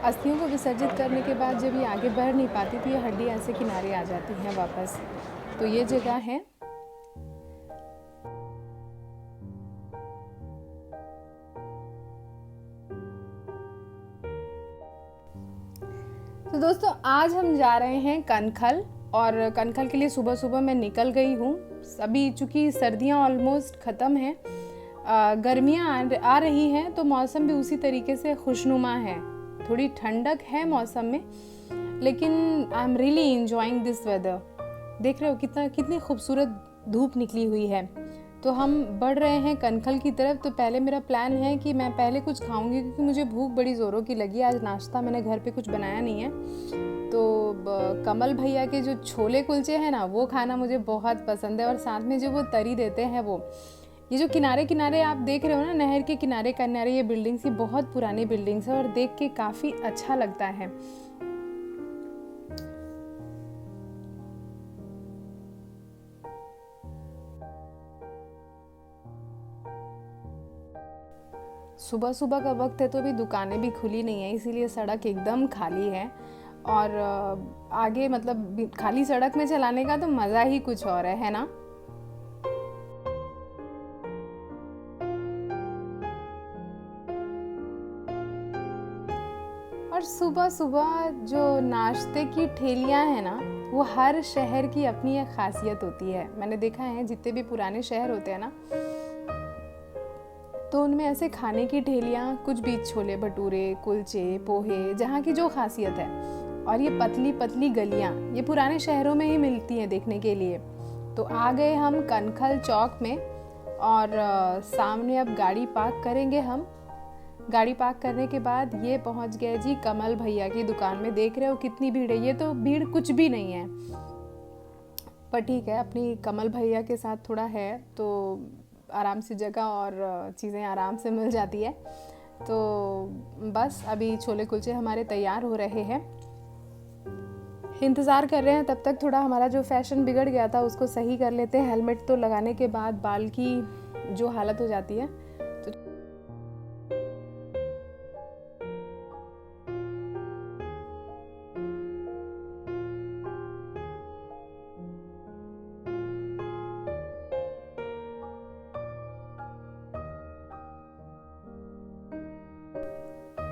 अस्थियों को विसर्जित करने के बाद जब ये आगे बढ़ नहीं पाती तो ये हड्डी ऐसे किनारे आ जाती हैं वापस। तो ये जगह है। तो दोस्तों आज हम जा रहे हैं कनखल, और कनखल के लिए सुबह सुबह मैं निकल गई हूँ। अभी चूँकि सर्दियाँ ऑलमोस्ट ख़त्म हैं, गर्मियाँ आ रही हैं, तो मौसम भी उसी तरीके से खुशनुमा है। थोड़ी ठंडक है मौसम में, लेकिन I am really enjoying this weather. देख रहे हो कितनी खूबसूरत धूप निकली हुई है। तो हम बढ़ रहे हैं कनखल की तरफ। तो पहले मेरा प्लान है कि मैं पहले कुछ खाऊंगी, क्योंकि मुझे भूख बड़ी ज़ोरों की लगी। आज नाश्ता मैंने घर पे कुछ बनाया नहीं है, तो कमल भैया के जो छोले कुलचे हैं ना, वो खाना मुझे बहुत पसंद है। और साथ में जो वो तरी देते हैं, वो ये जो किनारे किनारे आप देख रहे हो ना, नहर के किनारे किनारे ये बिल्डिंग्स, ये बहुत पुरानी बिल्डिंग्स है और देख के काफ़ी अच्छा लगता है। सुबह सुबह का वक्त है, तो अभी दुकानें भी खुली नहीं है, इसीलिए सड़क एकदम खाली है। और आगे मतलब खाली सड़क में चलाने का तो मज़ा ही कुछ और है ना। और सुबह सुबह जो नाश्ते की ठेलियाँ हैं ना, वो हर शहर की अपनी एक खासियत होती है। मैंने देखा है जितने भी पुराने शहर होते हैं ना, तो उनमें ऐसे खाने की ठेलियाँ, कुछ भी छोले भटूरे, कुलचे, पोहे, जहाँ की जो खासियत है। और ये पतली पतली गलियाँ ये पुराने शहरों में ही मिलती हैं देखने के लिए। तो आ गए हम कनखल चौक में, और सामने अब गाड़ी पार्क करेंगे हम। गाड़ी पार्क करने के बाद ये पहुंच गए जी कमल भैया की दुकान में। देख रहे हो कितनी भीड़ है। ये तो भीड़ कुछ भी नहीं है, पर ठीक है, अपनी कमल भैया के साथ थोड़ा है तो आराम से जगह और चीज़ें आराम से मिल जाती है। तो बस अभी छोले कुलचे हमारे तैयार हो रहे हैं, इंतज़ार कर रहे हैं। तब तक थोड़ा हमारा जो फैशन बिगड़ गया था उसको सही कर लेते हैं। हेलमेट तो लगाने के बाद बाल की जो हालत हो जाती है।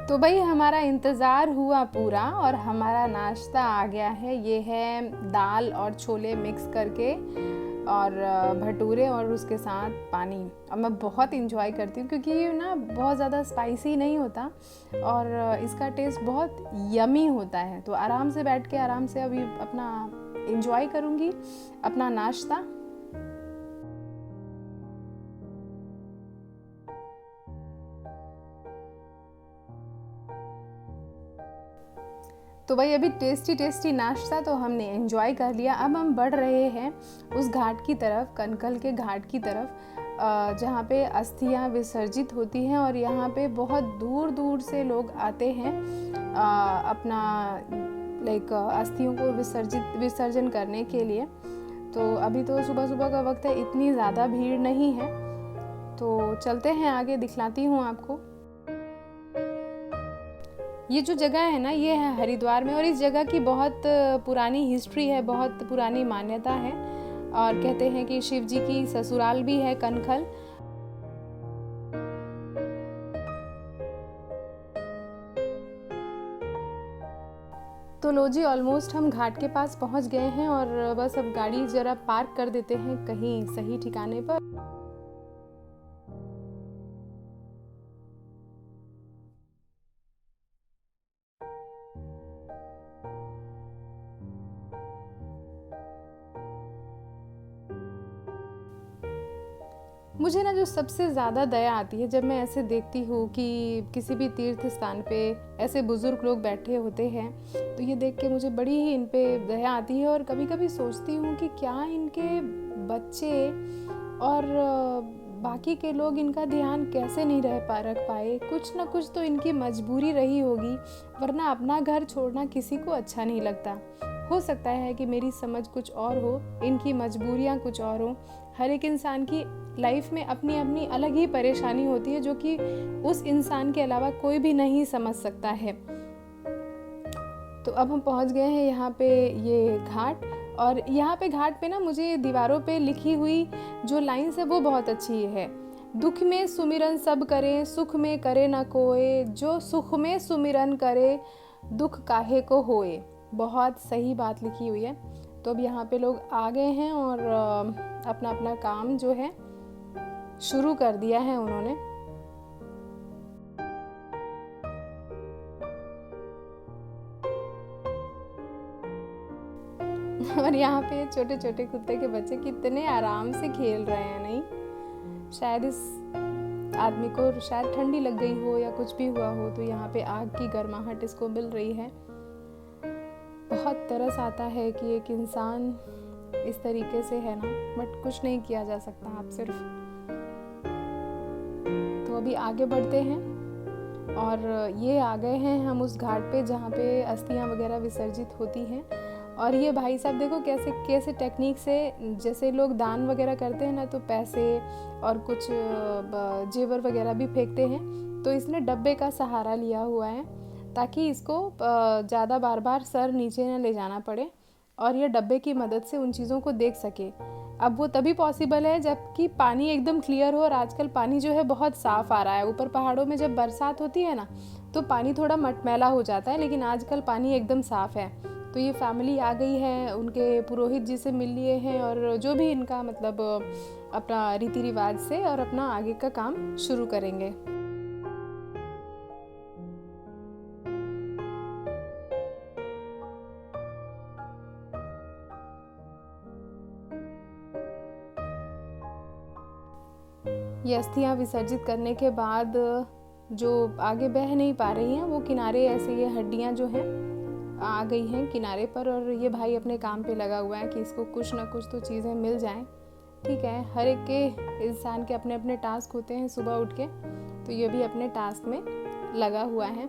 तो भाई हमारा इंतज़ार हुआ पूरा, और हमारा नाश्ता आ गया है। ये है दाल और छोले मिक्स करके, और भटूरे, और उसके साथ पानी। और मैं बहुत इंजॉय करती हूँ, क्योंकि ये ना बहुत ज़्यादा स्पाइसी नहीं होता, और इसका टेस्ट बहुत यमी होता है। तो आराम से बैठ के आराम से अभी अपना इंजॉय करूँगी अपना नाश्ता। तो भाई अभी टेस्टी टेस्टी नाश्ता तो हमने एंजॉय कर लिया। अब हम बढ़ रहे हैं उस घाट की तरफ, कनखल के घाट की तरफ, जहाँ पे अस्थियाँ विसर्जित होती हैं। और यहाँ पे बहुत दूर दूर से लोग आते हैं अपना अस्थियों को विसर्जन करने के लिए। तो अभी तो सुबह सुबह का वक्त है, इतनी ज़्यादा भीड़ नहीं है। तो चलते हैं आगे, दिखलाती हूँ आपको। ये जो जगह है ना, ये है हरिद्वार में, और इस जगह की बहुत पुरानी हिस्ट्री है, बहुत पुरानी मान्यता है। और कहते हैं कि शिव जी की ससुराल भी है कनखल। तो लो जी, ऑलमोस्ट हम घाट के पास पहुंच गए हैं, और बस अब गाड़ी ज़रा पार्क कर देते हैं कहीं सही ठिकाने पर। मुझे ना जो सबसे ज़्यादा दया आती है जब मैं ऐसे देखती हूँ कि किसी भी तीर्थ स्थान पे ऐसे बुज़ुर्ग लोग बैठे होते हैं, तो ये देख के मुझे बड़ी ही इन पे दया आती है। और कभी कभी सोचती हूँ कि क्या इनके बच्चे और बाकी के लोग इनका ध्यान कैसे नहीं रख पाए। कुछ ना कुछ तो इनकी मजबूरी रही होगी, वरना अपना घर छोड़ना किसी को अच्छा नहीं लगता। हो सकता है कि मेरी समझ कुछ और हो, इनकी मजबूरियाँ कुछ और हो। हर एक इंसान की लाइफ में अपनी अपनी अलग ही परेशानी होती है, जो कि उस इंसान के अलावा कोई भी नहीं समझ सकता है। तो अब हम पहुंच गए हैं यहाँ पे ये घाट, और यहाँ पे घाट पे ना मुझे दीवारों पे लिखी हुई जो लाइन्स है वो बहुत अच्छी है। दुख में सुमिरन सब करे, सुख में करे न कोय, जो सुख में सुमिरन करे, दुख काहे को होए। बहुत सही बात लिखी हुई है। तो अब यहाँ पे लोग आ गए हैं और अपना अपना काम जो है शुरू कर दिया है उन्होंने। और यहाँ पे छोटे छोटे कुत्ते के बच्चे कितने आराम से खेल रहे हैं। नहीं, शायद इस आदमी को शायद ठंडी लग गई हो या कुछ भी हुआ हो, तो यहाँ पे आग की गर्माहट इसको मिल रही है। बहुत तरस आता है कि एक इंसान इस तरीके से है ना, बट कुछ नहीं किया जा सकता आप सिर्फ। तो अभी आगे बढ़ते हैं और ये आ गए हैं हम उस घाट पे जहाँ पे अस्थियाँ वगैरह विसर्जित होती हैं। और ये भाई साहब देखो कैसे कैसे टेक्निक से, जैसे लोग दान वगैरह करते हैं ना तो पैसे और कुछ जेवर वगैरह भी फेंकते हैं, तो इसने डब्बे का सहारा लिया हुआ है ताकि इसको ज़्यादा बार बार सर नीचे न ले जाना पड़े और ये डब्बे की मदद से उन चीज़ों को देख सके। अब वो तभी पॉसिबल है जबकि पानी एकदम क्लियर हो, और आजकल पानी जो है बहुत साफ़ आ रहा है। ऊपर पहाड़ों में जब बरसात होती है ना तो पानी थोड़ा मटमैला हो जाता है, लेकिन आजकल पानी एकदम साफ़ है। तो ये फैमिली आ गई है, उनके पुरोहित जी से मिल लिए हैं और जो भी इनका मतलब अपना रीति रिवाज से और अपना आगे का काम शुरू करेंगे। ये अस्थियाँ विसर्जित करने के बाद जो आगे बह नहीं पा रही हैं वो किनारे ऐसे ये हड्डियाँ जो हैं आ गई हैं किनारे पर, और ये भाई अपने काम पे लगा हुआ है कि इसको कुछ ना कुछ तो चीज़ें मिल जाएं। ठीक है, हर एक के इंसान के अपने अपने टास्क होते हैं सुबह उठ के, तो ये भी अपने टास्क में लगा हुआ है।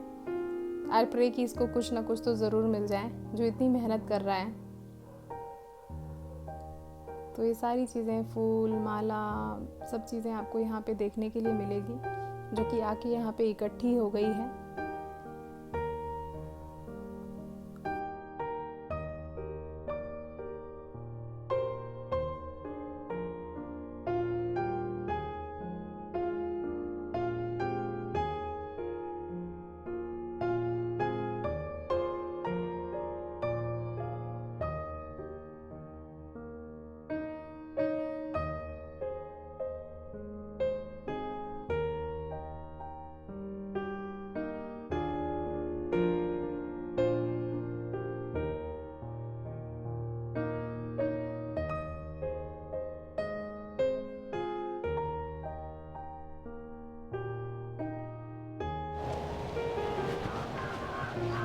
आई प्रे कि इसको कुछ ना कुछ तो ज़रूर मिल जाए जो इतनी मेहनत कर रहा है। तो ये सारी चीज़ें, फूल, माला, सब चीज़ें आपको यहाँ पे देखने के लिए मिलेगी जो कि आके यहाँ पे इकट्ठी हो गई है।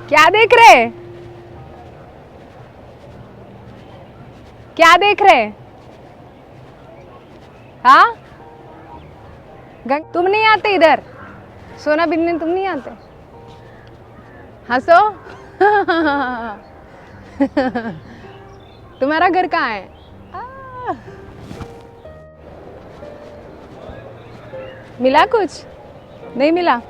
क्या देख रहे? क्या देख रहे? हाँ, तुम नहीं आते इधर? सोना बिन्नी तुम नहीं आते? हंसो। तुम्हारा घर कहाँ है? मिला कुछ? नहीं मिला?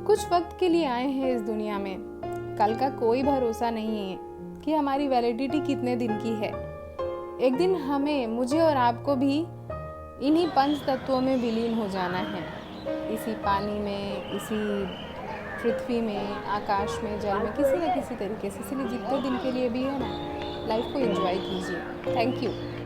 कुछ वक्त के लिए आए हैं इस दुनिया में, कल का कोई भरोसा नहीं है कि हमारी वैलिडिटी कितने दिन की है। एक दिन हमें, मुझे और आपको भी इन्हीं पंच तत्वों में विलीन हो जाना है, इसी पानी में, इसी पृथ्वी में, आकाश में, जल में, किसी न किसी तरीके से। इसलिए जितने दिन के लिए भी है ना, लाइफ को एंजॉय कीजिए। Thank you.